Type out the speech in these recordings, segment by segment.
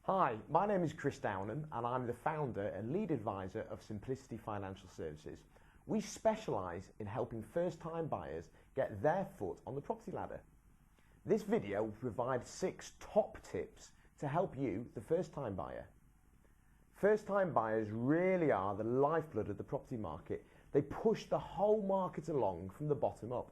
Hi, my name is Chris Downham and I'm the founder and lead advisor of Simplicity Financial Services. We specialise in helping first-time buyers get their foot on the property ladder. This video will provide 6 top tips to help you, the first-time buyer. First-time buyers really are the lifeblood of the property market. They push the whole market along from the bottom up.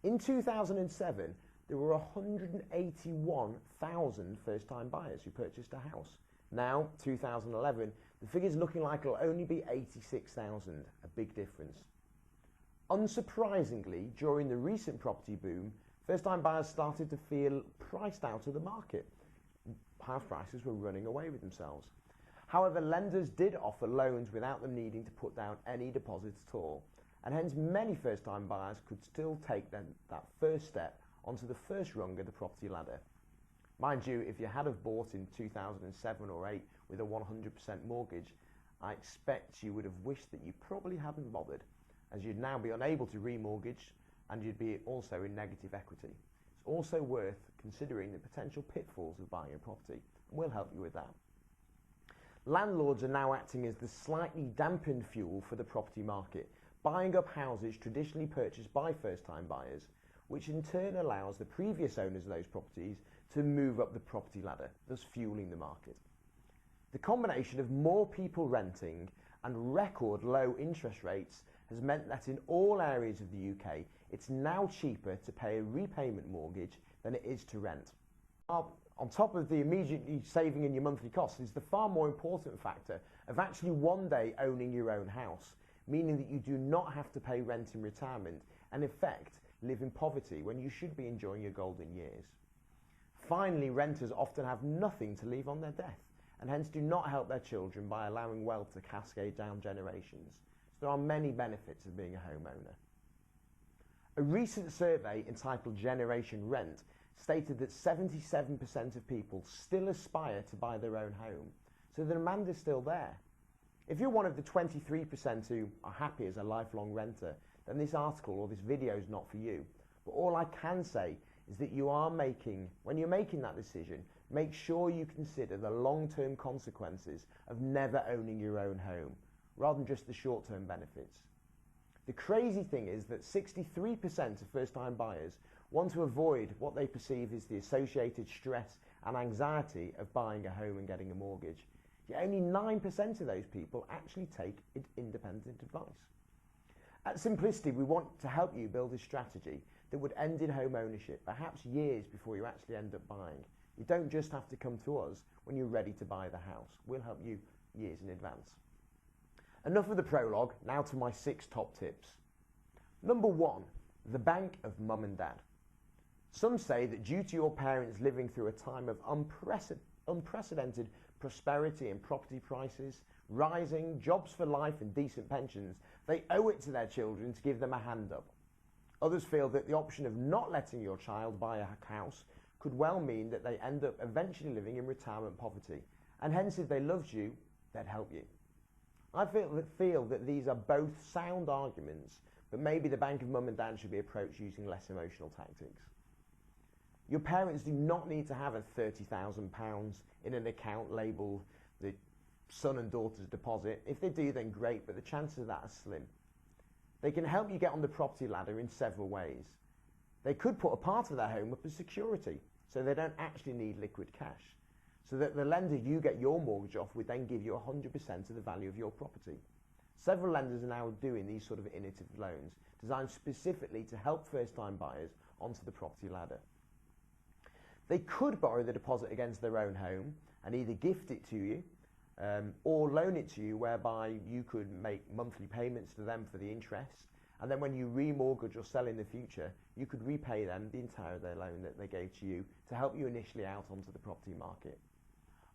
In 2007, there were 181,000 first-time buyers who purchased a house. Now, 2011, the figure's looking like it'll only be 86,000, a big difference. Unsurprisingly, during the recent property boom, first-time buyers started to feel priced out of the market. House prices were running away with themselves. However, lenders did offer loans without them needing to put down any deposits at all, and hence many first-time buyers could still take that first step onto the first rung of the property ladder. Mind you, if you had have bought in 2007 or 8 with a 100% mortgage, I expect you would have wished that you probably hadn't bothered, as you'd now be unable to remortgage and you'd be also in negative equity. It's also worth considering the potential pitfalls of buying a property, and we'll help you with that. Landlords are now acting as the slightly dampened fuel for the property market, buying up houses traditionally purchased by first-time buyers, which in turn allows the previous owners of those properties to move up the property ladder, thus fueling the market. The combination of more people renting and record low interest rates has meant that in all areas of the UK, it's now cheaper to pay a repayment mortgage than it is to rent. On top of the immediately saving in your monthly costs is the far more important factor of actually one day owning your own house, meaning that you do not have to pay rent in retirement and in effect live in poverty when you should be enjoying your golden years. Finally, renters often have nothing to leave on their death and hence do not help their children by allowing wealth to cascade down generations. So there are many benefits of being a homeowner. A recent survey entitled Generation Rent stated that 77% of people still aspire to buy their own home, so the demand is still there. If you're one of the 23% who are happy as a lifelong renter, then this article or this video is not for you. But all I can say is that when you're making that decision, make sure you consider the long-term consequences of never owning your own home, rather than just the short-term benefits. The crazy thing is that 63% of first-time buyers want to avoid what they perceive as the associated stress and anxiety of buying a home and getting a mortgage. Yet only 9% of those people actually take independent advice. At Simplicity, we want to help you build a strategy that would end in home ownership, perhaps years before you actually end up buying. You don't just have to come to us when you're ready to buy the house. We'll help you years in advance. Enough of the prologue, now to my 6 top tips. Number 1, the bank of mum and dad. Some say that due to your parents living through a time of unprecedented prosperity in property prices, rising, jobs for life and decent pensions, they owe it to their children to give them a hand up. Others feel that the option of not letting your child buy a house could well mean that they end up eventually living in retirement poverty, and hence if they loved you, they'd help you. I feel that these are both sound arguments, but maybe the bank of mum and dad should be approached using less emotional tactics. Your parents do not need to have a £30,000 in an account labelled the son and daughter's deposit. If they do, then great, but the chances of that are slim. They can help you get on the property ladder in several ways. They could put a part of their home up as security, so they don't actually need liquid cash, so that the lender you get your mortgage off would then give you 100% of the value of your property. Several lenders are now doing these sort of innovative loans, designed specifically to help first-time buyers onto the property ladder. They could borrow the deposit against their own home and either gift it to you or loan it to you, whereby you could make monthly payments to them for the interest, and then when you remortgage or sell in the future, you could repay them the entire of their loan that they gave to you to help you initially out onto the property market.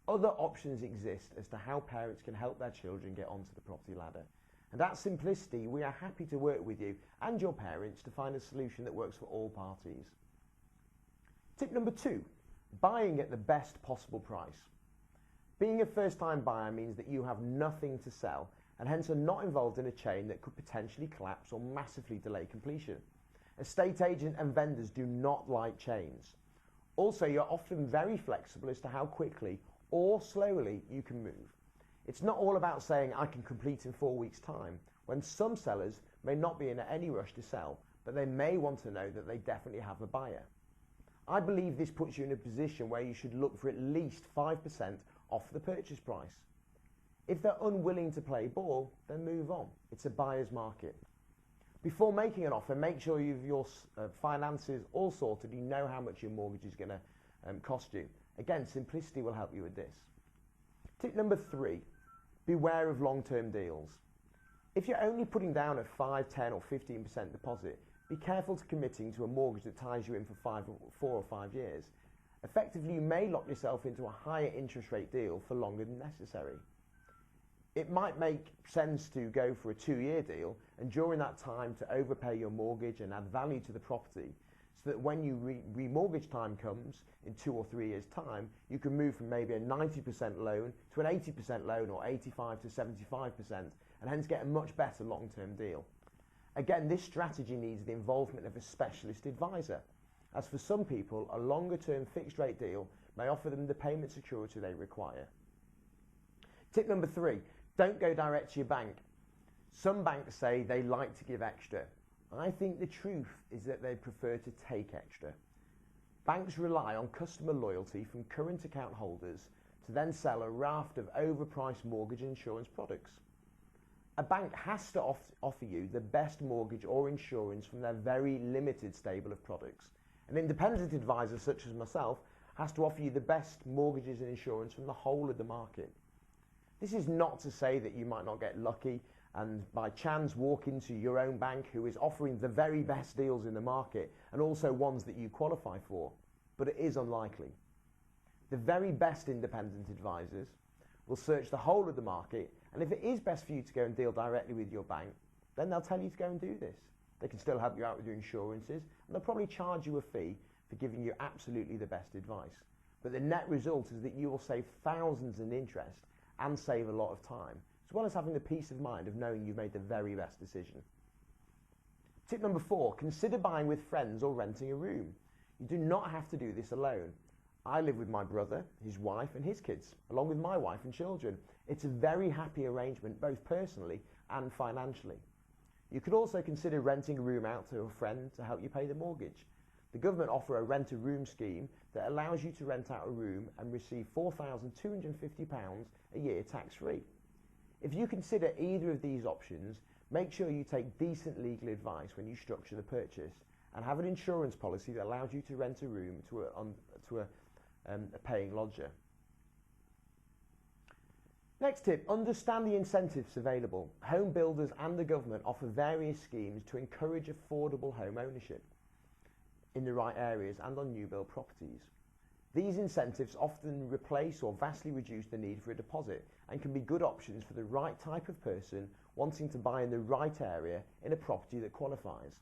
Other options exist as to how parents can help their children get onto the property ladder. And at Simplicity, we are happy to work with you and your parents to find a solution that works for all parties. Tip number 2, buying at the best possible price. Being a first-time buyer means that you have nothing to sell and hence are not involved in a chain that could potentially collapse or massively delay completion. Estate agents and vendors do not like chains. Also, you're often very flexible as to how quickly or slowly, you can move. It's not all about saying I can complete in 4 weeks' time, when some sellers may not be in any rush to sell, but they may want to know that they definitely have a buyer. I believe this puts you in a position where you should look for at least 5% off the purchase price. If they're unwilling to play ball, then move on. It's a buyer's market. Before making an offer, make sure you have your finances all sorted. You know how much your mortgage is going to cost you. Again, Simplicity will help you with this. Tip number 3, beware of long-term deals. If you're only putting down a 5, 10 or 15% deposit, be careful to committing to a mortgage that ties you in for 4 or 5 years. Effectively, you may lock yourself into a higher interest rate deal for longer than necessary. It might make sense to go for a 2-year deal and during that time to overpay your mortgage and add value to the property so that when you remortgage time comes in 2 or 3 years' time, you can move from maybe a 90% loan to an 80% loan or 85 to 75% and hence get a much better long-term deal. Again, this strategy needs the involvement of a specialist advisor, as for some people, a longer-term fixed-rate deal may offer them the payment security they require. Tip number 3, don't go direct to your bank. Some banks say they like to give extra. I think the truth is that they prefer to take extra. Banks rely on customer loyalty from current account holders to then sell a raft of overpriced mortgage and insurance products. A bank has to offer you the best mortgage or insurance from their very limited stable of products. An independent advisor such as myself has to offer you the best mortgages and insurance from the whole of the market. This is not to say that you might not get lucky and by chance walk into your own bank who is offering the very best deals in the market and also ones that you qualify for, but it is unlikely. The very best independent advisors will search the whole of the market, and if it is best for you to go and deal directly with your bank, then they'll tell you to go and do this. They can still help you out with your insurances, and they'll probably charge you a fee for giving you absolutely the best advice. But the net result is that you will save thousands in interest and save a lot of time, as well as having the peace of mind of knowing you've made the very best decision. Tip number 4, consider buying with friends or renting a room. You do not have to do this alone. I live with my brother, his wife and his kids, along with my wife and children. It's a very happy arrangement, both personally and financially. You could also consider renting a room out to a friend to help you pay the mortgage. The government offer a rent-a-room scheme that allows you to rent out a room and receive £4,250 a year tax-free. If you consider either of these options, make sure you take decent legal advice when you structure the purchase and have an insurance policy that allows you to rent a room to a paying lodger. Next tip, understand the incentives available. Home builders and the government offer various schemes to encourage affordable home ownership in the right areas and on new build properties. These incentives often replace or vastly reduce the need for a deposit and can be good options for the right type of person wanting to buy in the right area in a property that qualifies.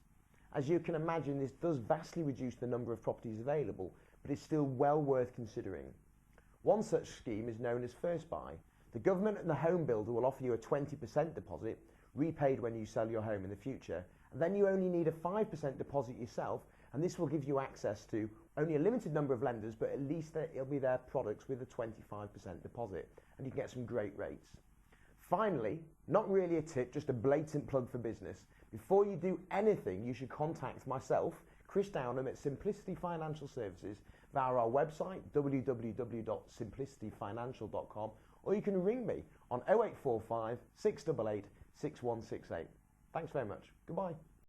As you can imagine, this does vastly reduce the number of properties available, but it's still well worth considering. One such scheme is known as First Buy. The government and the home builder will offer you a 20% deposit, repaid when you sell your home in the future, and then you only need a 5% deposit yourself, and this will give you access to only a limited number of lenders, but at least it'll be their products with a 25% deposit, and you can get some great rates. Finally, not really a tip, just a blatant plug for business. Before you do anything, you should contact myself, Chris Downham at Simplicity Financial Services via our website, www.simplicityfinancial.com, or you can ring me on 0845 688 6168. Thanks very much. Goodbye.